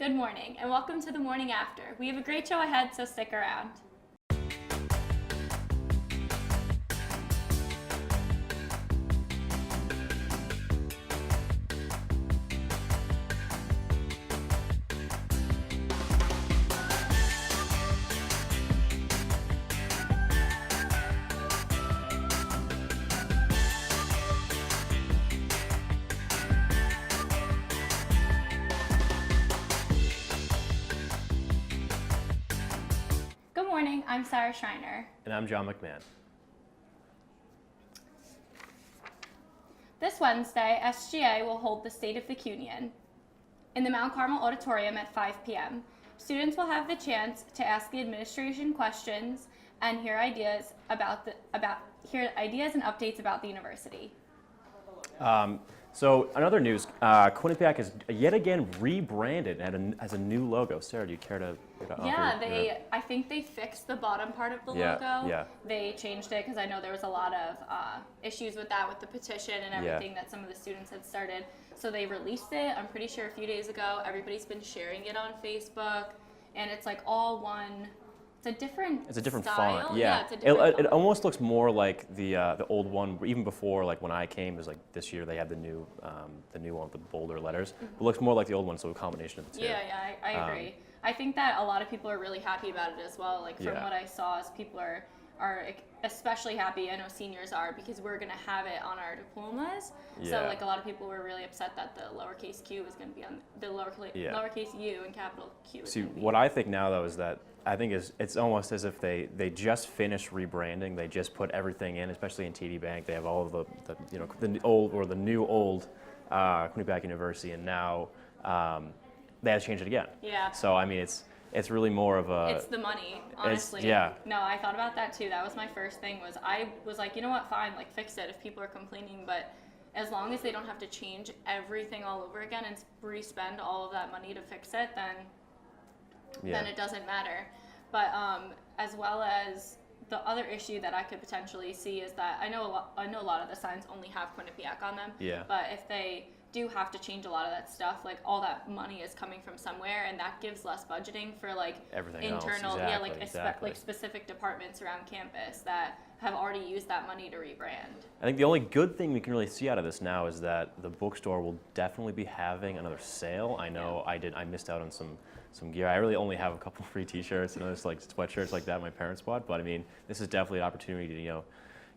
Good morning, and welcome to the Morning After. We have a great show ahead, so stick around. Good morning, I'm Sarah Schreiner. And I'm John McMahon. This Wednesday, SGA will hold the State of the Union in the Mount Carmel Auditorium at 5 p.m. Students will have the chance to ask the administration questions and hear ideas and updates about the university. So another news, Quinnipiac is yet again rebranded and has a new logo. Sarah, do you care to offer? Yeah, I think they fixed the bottom part of the logo. Yeah. They changed it because I know there was a lot of issues with that, with the petition and everything that some of the students had started. So they released it, I'm pretty sure a few days ago. Everybody's been sharing it on Facebook, and it's like all one. It's a different style. font. Yeah, it's a different font. It almost looks more like the old one. Even before, like when I came, it was like this year they had the new one with the bolder letters. Mm-hmm. It looks more like the old one, so a combination of the two. Yeah, I agree. I think that a lot of people are really happy about it as well. Like from what I saw, is people are especially happy. I know seniors are, because we're gonna have it on our diplomas. Yeah. So like a lot of people were really upset that the lowercase q was gonna be on the lowercase u and capital Q. See, what I think now though is that it's almost as if they just finished rebranding. They just put everything in, especially in TD Bank. They have all of the old or the new old Quinnipiac University, and now they had to change it again. Yeah. So I mean, it's really more of a. It's the money, honestly. Yeah. No, I thought about that too. That was my first thing. I was like, you know what, fine, like fix it if people are complaining, but as long as they don't have to change everything all over again and re-spend all of that money to fix it, then it doesn't matter. But as well as the other issue that I could potentially see is that I know a lot of the signs only have Quinnipiac on them. Yeah. But if they do have to change a lot of that stuff, like all that money is coming from somewhere, and that gives less budgeting for like everything internal, else. Exactly. like specific departments around campus that have already used that money to rebrand. I think the only good thing we can really see out of this now is that the bookstore will definitely be having another sale. I know I missed out on some gear. I really only have a couple free T-shirts and just like sweatshirts like that my parents bought. But I mean, this is definitely an opportunity to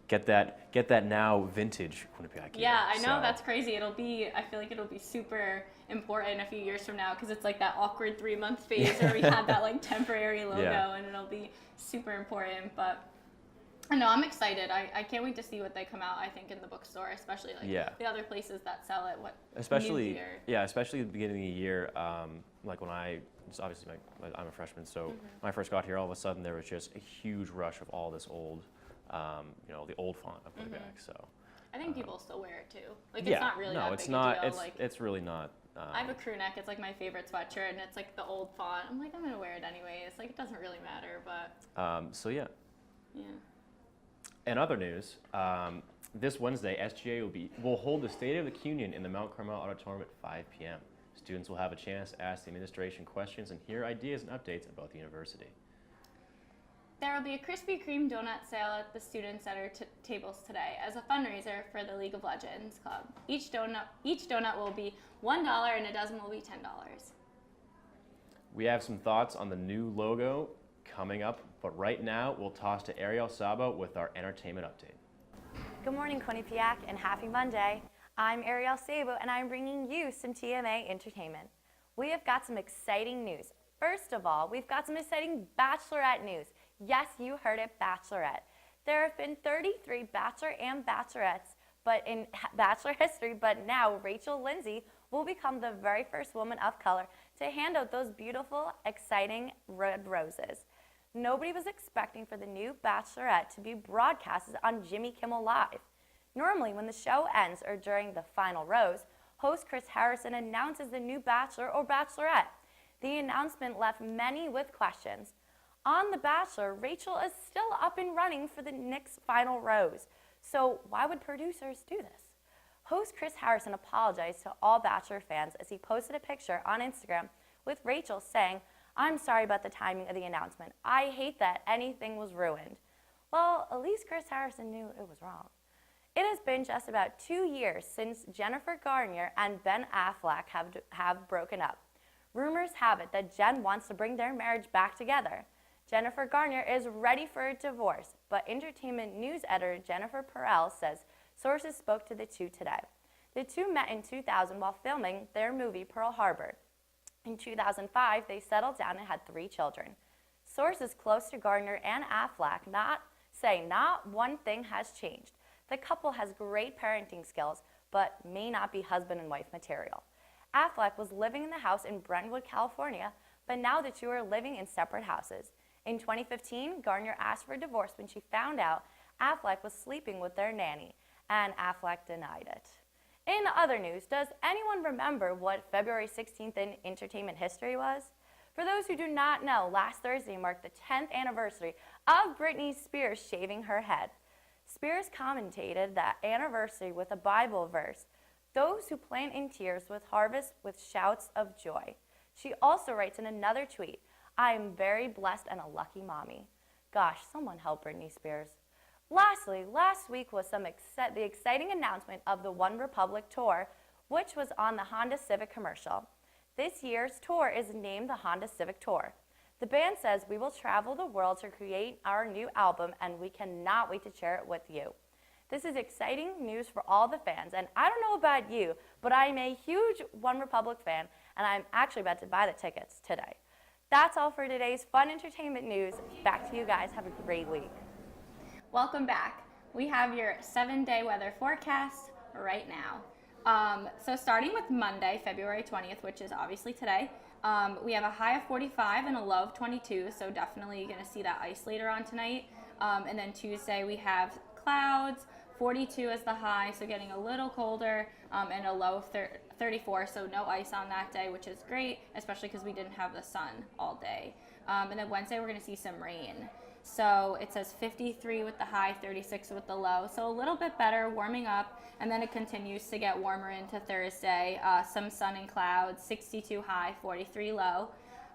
get that now vintage Quinnipiac gear. Yeah, I know, that's crazy. I feel like it'll be super important a few years from now, because it's like that awkward 3-month phase where we had that like temporary logo, and it'll be super important. But I know, I'm excited. I can't wait to see what they come out, I think, in the bookstore, especially like the other places that sell it. Especially at the beginning of the year, like when obviously I'm a freshman, so when I first got here, all of a sudden there was just a huge rush of all this old, the old font of Quinnipiac. So I think people still wear it too. Like it's not really that big a deal. It's really not. I have a crew neck. It's like my favorite sweatshirt, and it's like the old font. I'm like, I'm gonna wear it anyways. Like it doesn't really matter, but. Yeah. In other news, this Wednesday, SGA will hold the State of the Union in the Mount Carmel Auditorium at 5 p.m. Students will have a chance to ask the administration questions and hear ideas and updates about the university. There will be a Krispy Kreme donut sale at the Student Center tables today as a fundraiser for the League of Legends Club. Each donut will be $1 and a dozen will be $10. We have some thoughts on the new logo coming up, but right now we'll toss to Ariel Sabo with our entertainment update. Good morning, Quinnipiac, and happy Monday. I'm Ariel Sabo, and I'm bringing you some TMA entertainment. We have got some exciting news. First of all, we've got some exciting Bachelorette news. Yes, you heard it, Bachelorette. There have been 33 Bachelor and Bachelorettes in Bachelor history, but now Rachel Lindsay will become the very first woman of color to hand out those beautiful, exciting red roses. Nobody was expecting for the new Bachelorette to be broadcasted on Jimmy Kimmel Live. Normally, when the show ends or during the final rose, host Chris Harrison announces the new Bachelor or Bachelorette. The announcement left many with questions. On The Bachelor, Rachel is still up and running for the next final rose. So why would producers do this? Host Chris Harrison apologized to all Bachelor fans as he posted a picture on Instagram with Rachel saying, "I'm sorry about the timing of the announcement. I hate that anything was ruined." Well, at least Chris Harrison knew it was wrong. It has been just about 2 years since Jennifer Garner and Ben Affleck have broken up. Rumors have it that Jen wants to bring their marriage back together. Jennifer Garner is ready for a divorce, but entertainment news editor Jennifer Perel says sources spoke to the two today. The two met in 2000 while filming their movie Pearl Harbor. In 2005, they settled down and had 3 children. Sources close to Garner and Affleck say not one thing has changed. The couple has great parenting skills, but may not be husband and wife material. Affleck was living in the house in Brentwood, California, but now the two are living in separate houses. In 2015, Garner asked for a divorce when she found out Affleck was sleeping with their nanny, and Affleck denied it. In other news, does anyone remember what February 16th in entertainment history was? For those who do not know, last Thursday marked the 10th anniversary of Britney Spears shaving her head. Spears commentated that anniversary with a Bible verse, "Those who plant in tears with harvest with shouts of joy." She also writes in another tweet, "I am very blessed and a lucky mommy." Gosh, someone help Britney Spears. Lastly, last week was the exciting announcement of the One Republic tour, which was on the Honda Civic commercial. This year's tour is named the Honda Civic Tour. The band says we will travel the world to create our new album, and we cannot wait to share it with you. This is exciting news for all the fans, and I don't know about you, but I'm a huge One Republic fan, and I'm actually about to buy the tickets today. That's all for today's fun entertainment news. Back to you guys. Have a great week. Welcome back. We have your 7-day weather forecast right now. So starting with Monday, February 20th, which is obviously today, we have a high of 45 and a low of 22, so definitely going to see that ice later on tonight. And then Tuesday we have clouds, 42 is the high, so getting a little colder, and a low of 34, so no ice on that day, which is great, especially because we didn't have the sun all day. And then Wednesday we're going to see some rain. So it says 53 with the high, 36 with the low. So a little bit better, warming up, and then it continues to get warmer into Thursday. Some sun and clouds, 62 high, 43 low.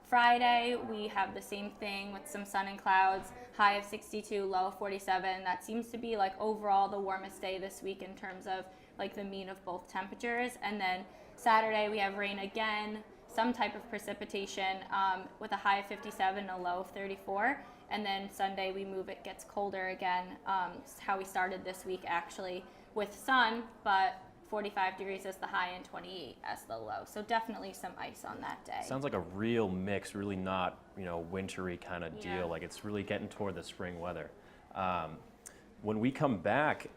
Friday, we have the same thing with some sun and clouds, high of 62, low of 47. That seems to be like overall the warmest day this week in terms of like the mean of both temperatures. And then Saturday, we have rain again, some type of precipitation with a high of 57 and a low of 34. And then Sunday we move, it gets colder again. How we started this week actually with sun, but 45 degrees as the high and 28 as the low. So definitely some ice on that day. Sounds like a real mix, really not, wintry kind of deal. Like it's really getting toward the spring weather. When we come back,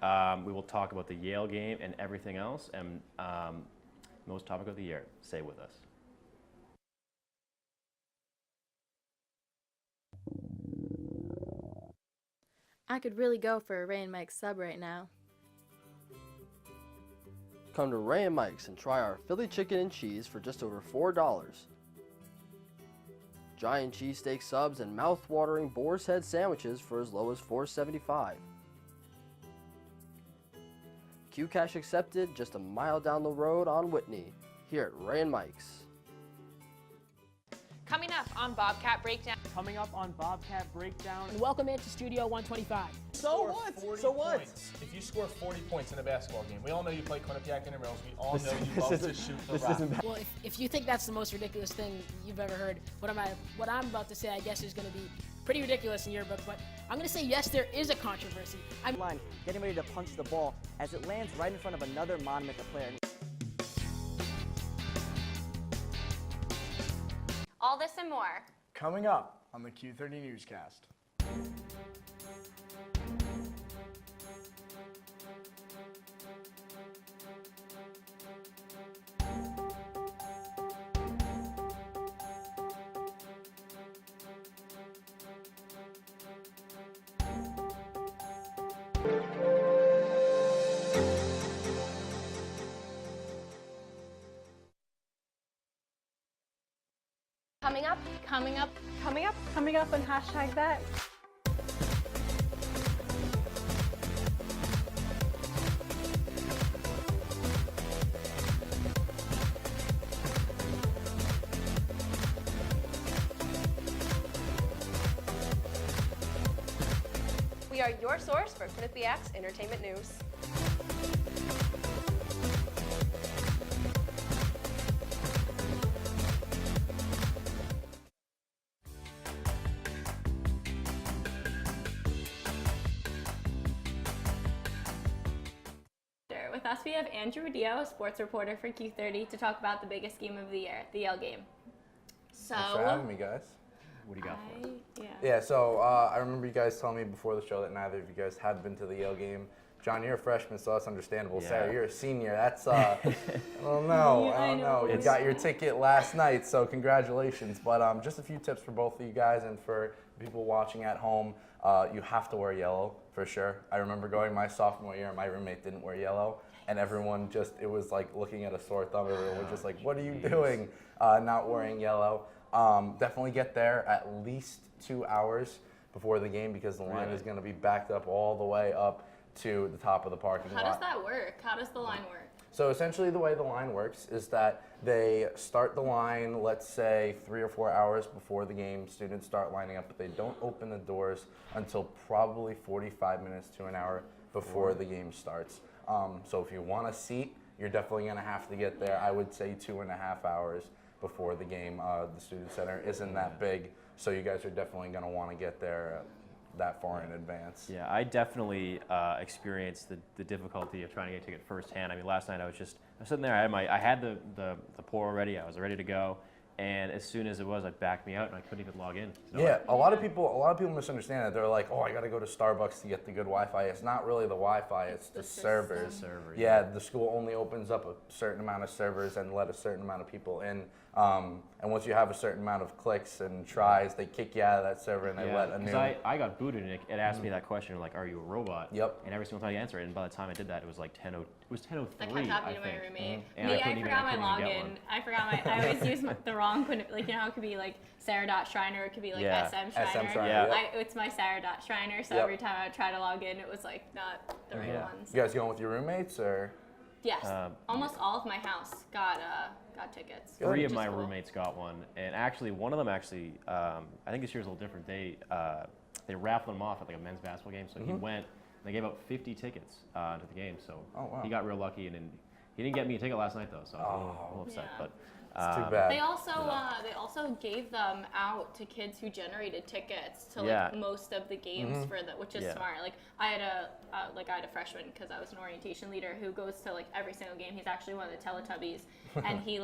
we will talk about the Yale game and everything else. And most topic of the year, stay with us. I could really go for a Ray and Mike sub right now. Come to Ray and Mike's and try our Philly chicken and cheese for just over $4. Giant cheesesteak subs and mouth-watering boar's head sandwiches for as low as $4.75. Qcash accepted just a mile down the road on Whitney, here at Ray and Mike's. Coming up on Bobcat Breakdown. Coming up on Bobcat Breakdown. And welcome into Studio 125. So what? If you score 40 points in a basketball game, we all know you play Quinnipiac Intramurals. We all know you love to shoot the rock. Well, if you think that's the most ridiculous thing you've ever heard, what I'm about to say, I guess, is going to be pretty ridiculous in your book. But I'm going to say yes, there is a controversy. I'm line, getting ready to punch the ball as it lands right in front of another Monument player. All this and more. Coming up on the Q30 Newscast. Coming up on hashtag that. We are your source for Quinnipiac's entertainment news. With us, we have Andrew Dio, sports reporter for Q30, to talk about the biggest game of the year, the Yale game. So, Thanks for having me, guys. What do you got for us? Yeah, so I remember you guys telling me before the show that neither of you guys had been to the Yale game. John, you're a freshman, so that's understandable. Yeah. Sarah, you're a senior. That's, I don't know. You got your ticket last night, so congratulations. But just a few tips for both of you guys and for people watching at home. You have to wear yellow, for sure. I remember going my sophomore year, and my roommate didn't wear yellow. And everyone just, it was like looking at a sore thumb. Everyone was just like, what are you doing not wearing yellow? Definitely get there at least 2 hours before the game because the line is going to be backed up all the way up to the top of the parking lot. how does that work? How does the line work? So essentially the way the line works is that they start the line, let's say 3 or 4 hours before the game. Students start lining up, but they don't open the doors until probably 45 minutes to an hour before the game starts. So if you want a seat, you're definitely going to have to get there, I would say 2.5 hours before the game. The student center isn't that big, so you guys are definitely going to want to get there that far in advance. Yeah, I definitely experienced the difficulty of trying to get a ticket firsthand. I mean, last night I was sitting there. I had the pour already. I was ready to go, and as soon as it backed me out, and I couldn't even log in. So Yeah, a lot of people misunderstand that. They're like, oh, I got to go to Starbucks to get the good Wi-Fi. It's not really the Wi-Fi. It's the servers. Yeah, the school only opens up a certain amount of servers and let a certain amount of people in. And once you have a certain amount of clicks and tries, they kick you out of that server and they let a new. I got booted and it asked me that question like, "Are you a robot?" Yep. And every single time I answered it, and by the time I did that, it was like 10:03. It was 10:03. That kept happening to my roommate. And Me, I I couldn't forgot my even get login. one. I always use the wrong, like, you know how it could be like Sarah.Schreiner, it could be like SM Schreiner. Yep. It's my Sarah.Schreiner, so every time I would try to log in, it was like not the right ones. You guys going with your roommates or? Yes, almost all of my house got tickets. 3 of my roommates got one, and actually one of them I think this year's a little different. They raffled him off at like a men's basketball game, so he went. And they gave out 50 tickets to the game, so he got real lucky, and he didn't get me a ticket last night though, so I was a little upset. But it's too bad. They also gave them out to kids who generated tickets to like most of the games for which is smart. Like I had a freshman because I was an orientation leader who goes to like every single game. He's actually one of the Teletubbies, and he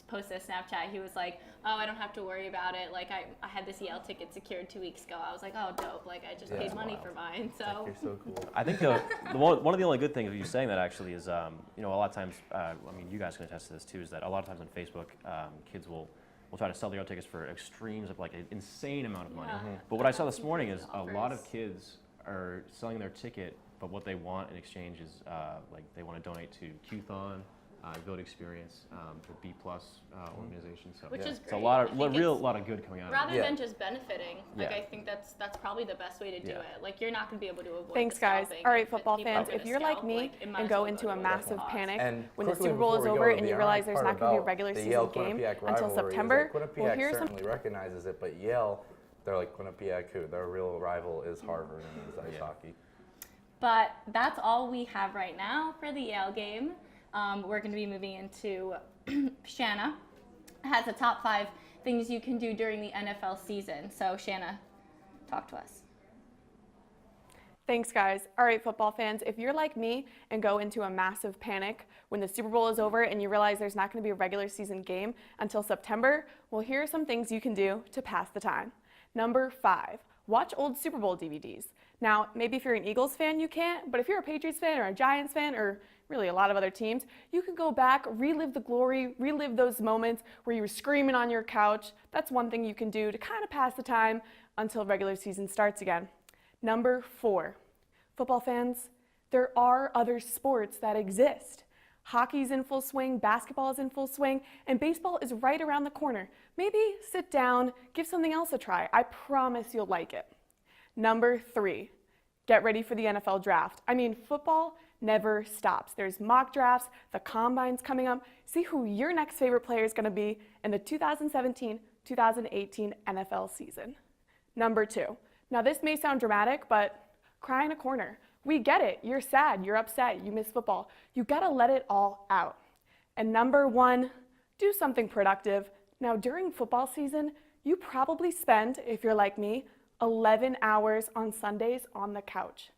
posted a Snapchat. He was like, "Oh, I don't have to worry about it. Like I had this Yale ticket secured 2 weeks ago." I was like, "Oh, dope! Like I just paid money for mine." So You're so cool. I think one of the only good things of you saying that actually is, a lot of times, I mean, you guys can attest to this too, is that a lot of times on Facebook, kids will try to sell their own tickets for extremes of like an insane amount of money. But what I saw this morning is a lot of kids are selling their ticket, but what they want in exchange is like they want to donate to Q-Thon, Build Experience, the B+ organization. So which is great. It's a lot of good coming out of it. Rather than just benefiting, like I think that's probably the best way to do it. Like you're not going to be able to avoid. Thanks, guys. All right, football fans, if you're like me and go into a massive panic when the Super Bowl is over and you realize there's not going to be a regular season game until September, well, here's some. certainly recognizes it, but Yale, they're like Quinnipiac, who their real rival is Harvard in ice hockey. But that's all we have right now for the Yale game. We're going to be moving into Shanna has the top 5 things you can do during the NFL season. So Shanna, talk to us. Thanks, guys. All right, football fans, if you're like me and go into a massive panic when the Super Bowl is over and you realize there's not going to be a regular season game until September, well, here are some things you can do to pass the time. Number 5, watch old Super Bowl DVDs. Now, maybe if you're an Eagles fan, you can't, but if you're a Patriots fan or a Giants fan or really a lot of other teams, you can go back, relive the glory, relive those moments where you were screaming on your couch. That's one thing you can do to kind of pass the time until regular season starts again. Number 4, football fans, there are other sports that exist. Hockey's in full swing, basketball is in full swing, and baseball is right around the corner. Maybe sit down, give something else a try. I promise you'll like it. Number 3, get ready for the NFL draft. I mean, football never stops. There's mock drafts, the combine's coming up. See who your next favorite player is going to be in the 2017-2018 NFL season. Number 2, Now, this may sound dramatic, but cry in a corner. We get it. You're sad. You're upset. You miss football. You got to let it all out. And number one, do something productive. Now, during football season, you probably spend, if you're like me, 11 hours on Sundays on the couch.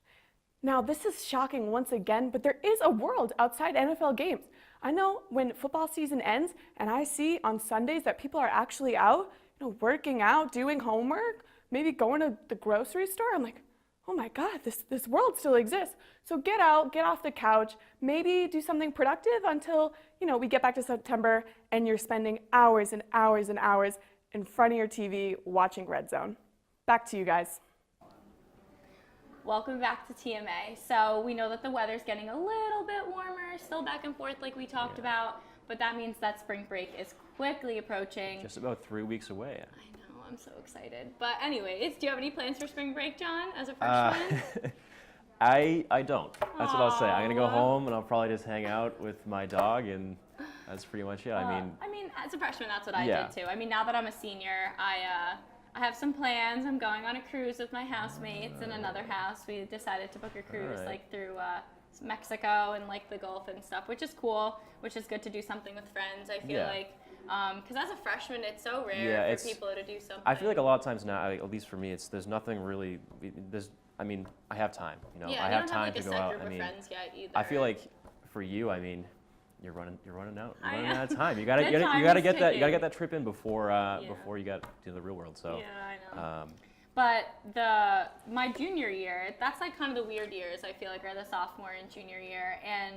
Now, this is shocking once again, but there is a world outside NFL games. I know when football season ends and I see on Sundays that people are actually out, working out, doing homework, maybe going to the grocery store, I'm like, oh my God, this world still exists. So get out, get off the couch, maybe do something productive until, we get back to September and you're spending hours and hours and hours in front of your TV watching Red Zone. Back to you guys. Welcome back to TMA. So we know that the weather's getting a little bit warmer, still back and forth like we talked about, but that means that spring break is quickly approaching. Just about 3 weeks away. I know, I'm so excited. But anyways, do you have any plans for spring break, John, as a freshman? I don't. That's what I'll say. I'm gonna go home and I'll probably just hang out with my dog, and that's pretty much it. I mean, as a freshman, that's what I did too. I mean, now that I'm a senior, I have some plans. I'm going on a cruise with my housemates in another house. We decided to book a cruise through Mexico and the Gulf and stuff, which is cool, which is good to do something with friends. I feel like, because as a freshman, it's so rare for people to do something. I feel like a lot of times now, at least for me, there's nothing really. I have time. I have time to go out. I feel like for you, you're running out. You're running out of time. You gotta get that trip in before you got to the real world. So yeah, I know. But my junior year, that's kind of the weird years. I feel like are the sophomore and junior year. And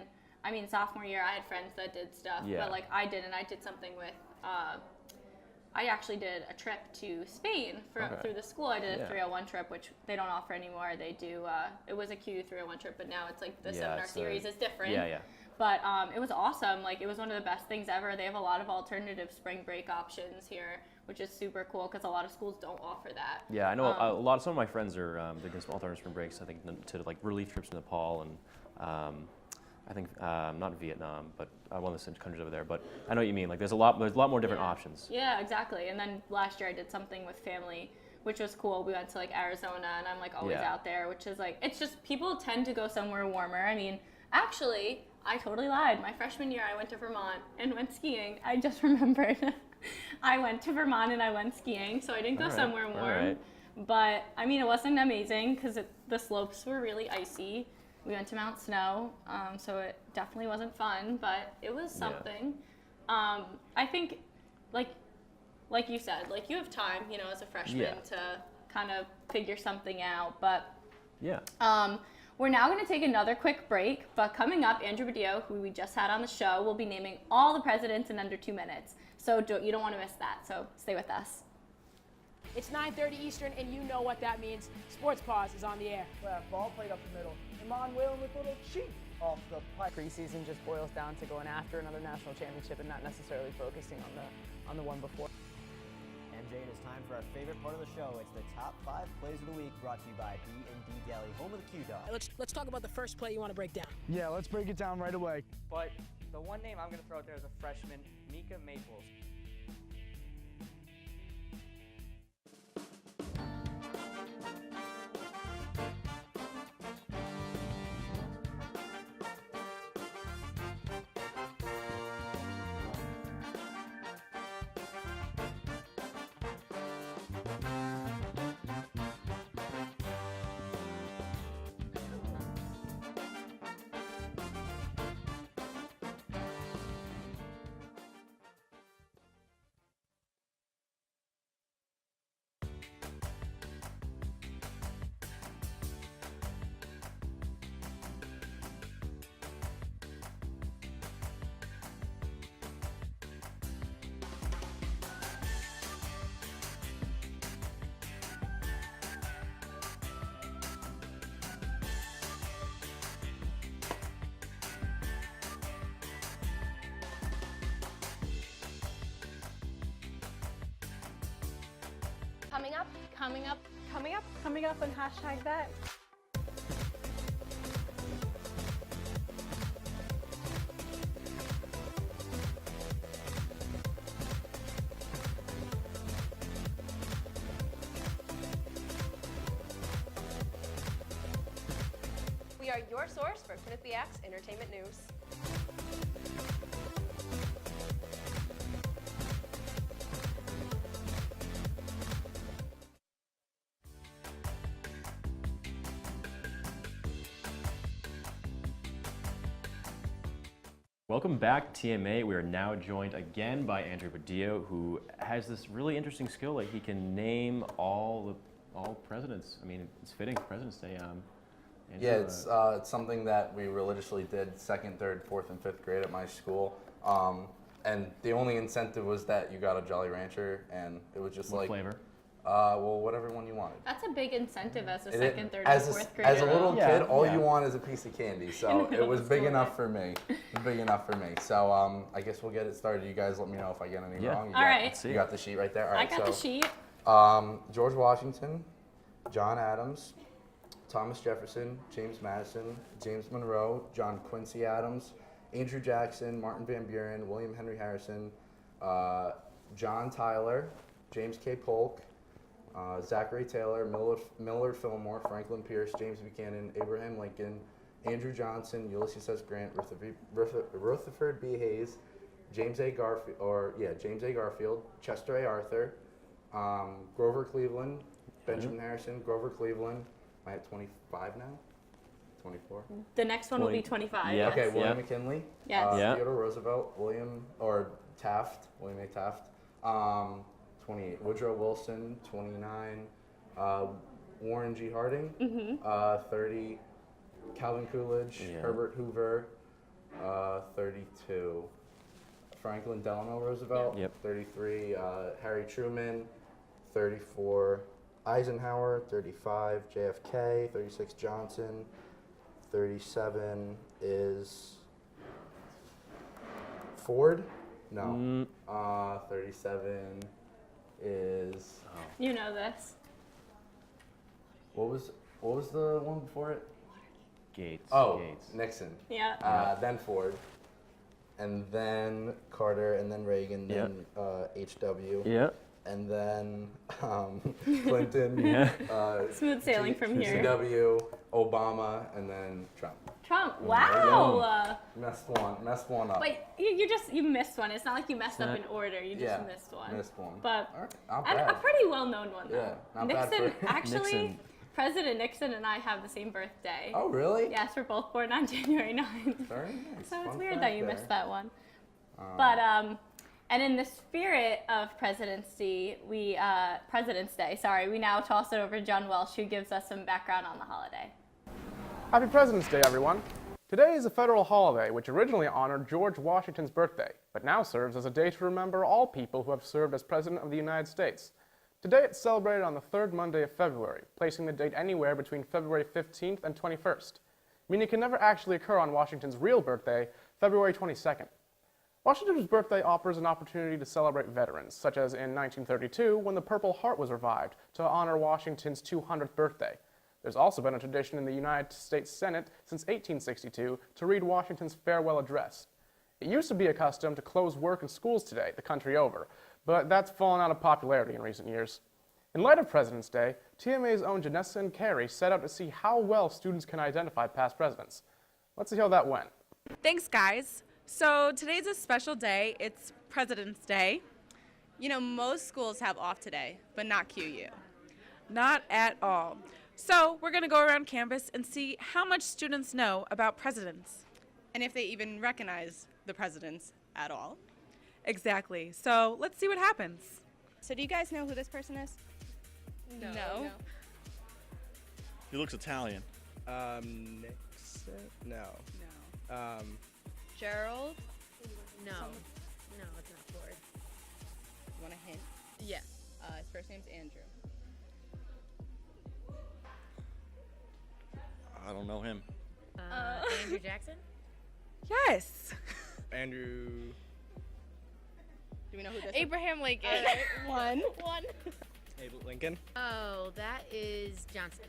sophomore year I had friends that did stuff, but I didn't. I did something with. I actually did a trip to Spain through the school. I did a 301 trip, which they don't offer anymore. They do. It was a Q 301 trip, but now it's the seminar series is different. Yeah. But it was awesome. It was one of the best things ever. They have a lot of alternative spring break options here, which is super cool because a lot of schools don't offer that. Yeah, I know some of my friends are they're doing some alternative spring breaks. I think to relief trips to Nepal and I think not Vietnam, but one of the countries over there. But I know what you mean. There's a lot more different options. Yeah, exactly. And then last year I did something with family, which was cool. We went to Arizona, and I'm always out there, which is it's just people tend to go somewhere warmer. Actually, I totally lied. My freshman year, I went to Vermont and went skiing. I just remembered. I went to Vermont and I went skiing, so I didn't go somewhere warm. But it wasn't amazing because the slopes were really icy. We went to Mount Snow, so it definitely wasn't fun, but it was something. I think, like you said, you have time, as a freshman to kind of figure something out. But we're now going to take another quick break, but coming up, Andrew Badillo, who we just had on the show, will be naming all the presidents in under 2 minutes. So you don't want to miss that, so stay with us. It's 9:30 Eastern, and you know what that means. Sports Pause is on the air. Ball played up the middle. Iman Whalen with a little cheat off the pipe. Preseason just boils down to going after another national championship and not necessarily focusing on the one before. MJ, it is time for our favorite part of the show. It's the top 5 plays of the week, brought to you by B&D Deli, home of the Q-Dog. Let's talk about the first play you want to break down. Yeah, let's break it down right away. But the one name I'm going to throw out there is a freshman, Mika Maples. Coming up on hashtag that. We are your source for Quinnipiac's entertainment news. Welcome back, TMA. We are now joined again by Andrew Badillo, who has this really interesting skill that he can name all presidents. I mean, it's fitting, President's Day. Andrew, Yeah, it's something that we religiously did 2nd, 3rd, 4th, and 5th grade at my school. And the only incentive was that you got a Jolly Rancher, and it was just what like flavor? Well, whatever one you wanted. That's a big incentive as a 2nd, 3rd, As and a, 4th grader. as a little kid, all yeah. you want is a piece of candy. So it was big enough for me. It was big enough for me. So I guess we'll get it started. You guys let me know if I get any wrong. All right. You got the sheet right there? All right. I got the sheet. George Washington, John Adams, Thomas Jefferson, James Madison, James Monroe, John Quincy Adams, Andrew Jackson, Martin Van Buren, William Henry Harrison, John Tyler, James K. Polk, Zachary Taylor, Millard Fillmore, Franklin Pierce, James Buchanan, Abraham Lincoln, Andrew Johnson, Ulysses S. Grant, Rutherford B. Hayes, James A. Garfield, Chester A. Arthur, Grover Cleveland, Benjamin Harrison, Grover Cleveland. Am I at 25 now? 24? The next one will be 25. Yeah. Yes. Okay, William McKinley, Yes. Theodore Roosevelt, William A. Taft, 28, Woodrow Wilson, 29, Warren G. Harding, 30, Calvin Coolidge, Herbert Hoover, 32, Franklin Delano Roosevelt, 33, Harry Truman, 34, Eisenhower, 35, JFK, 36, Johnson, 37 is Ford? No. 37 is. You know this. What was the one before it? Gates. Oh, Gates. Nixon. Yeah. Then Ford, and then Carter, and then Reagan, then H.W. Yeah. And then Clinton. Smooth sailing from here. G.W. Obama, and then Trump. Trump. Wow. Messed one up. Wait, you missed one. It's not like you messed up in order. You just missed one. Missed one. But not and bad. a pretty well-known one though. Yeah, not Nixon. bad for Actually, Nixon. President Nixon and I have the same birthday. Oh, really? Yes, we're both born on January 9th. Very nice. So it's Fun weird fact that you there. missed that one. But and in the spirit of President's Day, we now toss it over to John Welsh, who gives us some background on the holiday. Happy President's Day, everyone. Today is a federal holiday which originally honored George Washington's birthday, but now serves as a day to remember all people who have served as President of the United States. Today it's celebrated on the third Monday of February, placing the date anywhere between February 15th and 21st, meaning it can never actually occur on Washington's real birthday, February 22nd. Washington's birthday offers an opportunity to celebrate veterans, such as in 1932 when the Purple Heart was revived to honor Washington's 200th birthday. There's also been a tradition in the United States Senate since 1862 to read Washington's farewell address. It used to be a custom to close work and schools today, the country over, but that's fallen out of popularity in recent years. In light of President's Day, TMA's own Janessa and Carrie set out to see how well students can identify past presidents. Let's see how that went. Thanks, guys. So today's a special day. It's President's Day. You know, most schools have off today, but not QU. Not at all. So we're going to go around campus and see how much students know about presidents. And if they even recognize the presidents at all. Exactly. So let's see what happens. So do you guys know who this person is? No. He looks Italian. Nixon? No. Gerald? No. No, it's not Ford. You want a hint? Yeah. His first name's Andrew. I don't know him. Andrew Jackson? Yes. Andrew. Do we know who this Abraham Lincoln. One. Abe Lincoln. Oh, that is Johnson.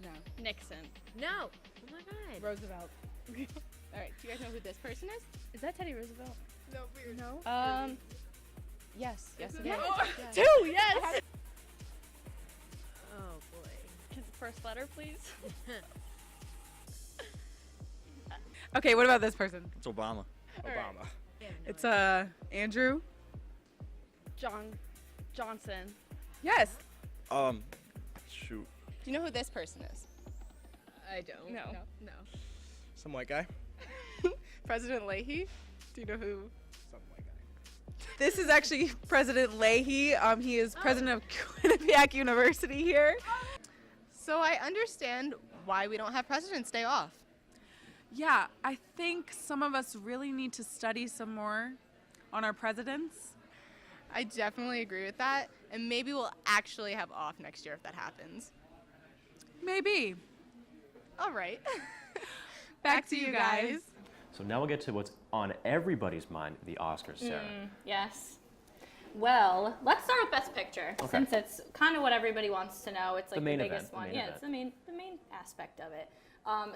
No. Nixon. No. Oh my God. Roosevelt. All right. Do you guys know who this person is? Is that Teddy Roosevelt? No. No. Yes. Yes. Is it it? is. Oh, Yes. two, yes. Oh boy. First letter, please. Okay, what about this person? It's Obama. Obama. It's Andrew. Johnson. Yes. Shoot. Do you know who this person is? I don't. No. No. Some white guy. President Leahy. Do you know who? Some white guy. This is actually President Leahy. He is president of Quinnipiac University here. So I understand why we don't have President's Day off. Yeah, I think some of us really need to study some more on our presidents. I definitely agree with that, and maybe we'll actually have off next year if that happens. Maybe. All right. Back to you guys. So now we'll get to what's on everybody's mind, the Oscars, Sarah. Yes. Well, let's start with Best Picture, Okay. since it's kind of what everybody wants to know. It's like The main biggest event, the one. main Yeah, event. it's the main aspect of it.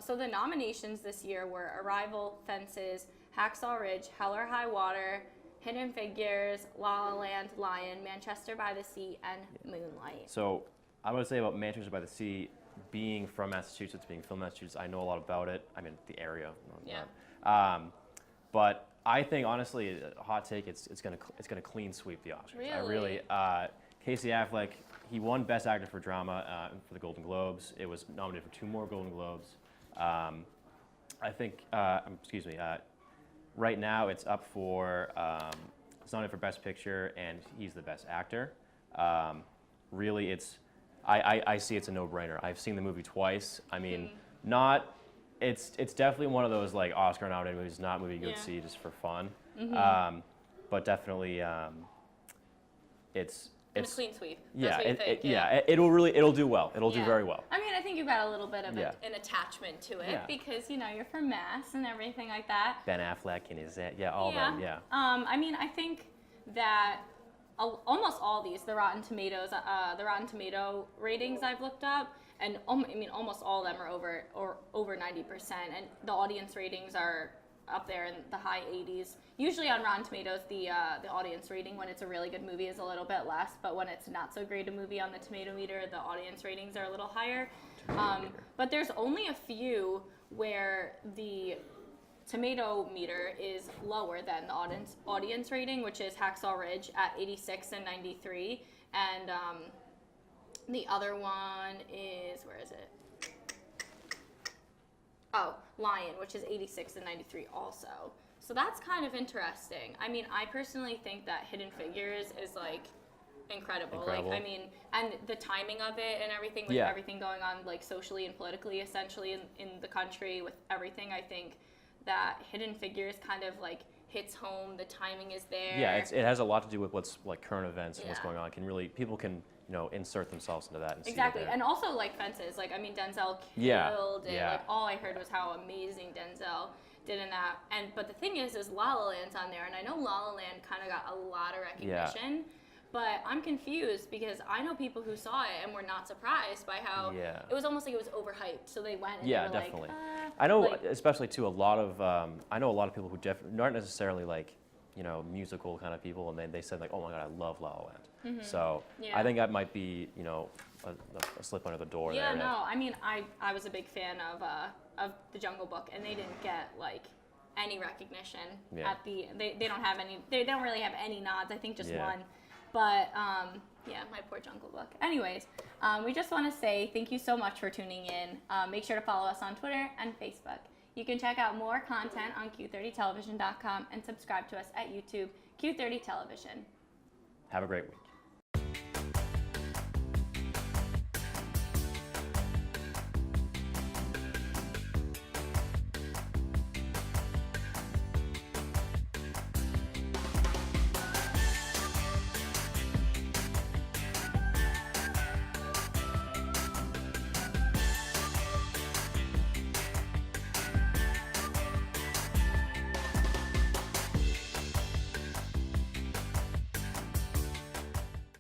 So the nominations this year were Arrival, Fences, Hacksaw Ridge, Hell or High Water, Hidden Figures, La La Land, Lion, Manchester by the Sea, and Moonlight. So I would say about Manchester by the Sea, being from Massachusetts, being from Massachusetts, I know a lot about it. I mean, the area. Yeah. But I think honestly, a hot take, it's gonna clean sweep the Oscars. I really. Casey Affleck, he won Best Actor for Drama for the Golden Globes. It was nominated for 2 more Golden Globes. I think. Right now, it's up for. It's nominated for Best Picture, and he's the Best Actor. Really, I see it's a no-brainer. I've seen the movie twice. I mean, not. It's definitely one of those like Oscar-nominated movies, not a movie you go see just for fun. But definitely, it's a clean sweep. Yeah, That's what you think, it'll do well. It'll do very well. I mean, I think you've got a little bit of Yeah. an attachment to it Yeah. because you're from Mass and everything like that. Ben Affleck and his all of them, yeah. I mean, I think that almost all these, the Rotten Tomato ratings I've looked up, and almost all of them are over 90%, and the audience ratings are up there in the high 80s. Usually on Rotten Tomatoes, the audience rating when it's a really good movie is a little bit less, but when it's not so great a movie on the Tomato meter, the audience ratings are a little higher. But there's only a few where the Tomato meter is lower than the audience rating, which is Hacksaw Ridge at 86 and 93, and the other one is, where is it? Oh, Lion, which is 86 and 93 also. So that's kind of interesting. I mean, I personally think that Hidden Figures is like incredible. Like, I mean, and the timing of it and everything, with everything going on like socially and politically essentially in the country with everything, I think that Hidden Figures kind of like hits home. The timing is there. Yeah, it has a lot to do with what's like current events and what's going on. People can insert themselves into that and exactly. see it And also like Fences, like I mean Denzel killed it. Like all I heard was how amazing Denzel did in that. But the thing is La La Land's on there, and I know La La Land kind of got a lot of recognition. But I'm confused because I know people who saw it and were not surprised by how it was almost like it was overhyped. So they went and they were definitely. like, I know, especially too, a lot of people who aren't necessarily like musical kind of people, and they said like, oh my god, I love La La Land. So I think that might be a slip under the door there. Yeah, no, I mean I was a big fan of The Jungle Book, and they didn't get like any recognition at the they don't have any, they don't really have any nods. I think just one. But my poor Jungle Book. Anyways, we just want to say thank you so much for tuning in. Make sure to follow us on Twitter and Facebook. You can check out more content on Q30television.com and subscribe to us at YouTube, Q30 Television. Have a great week.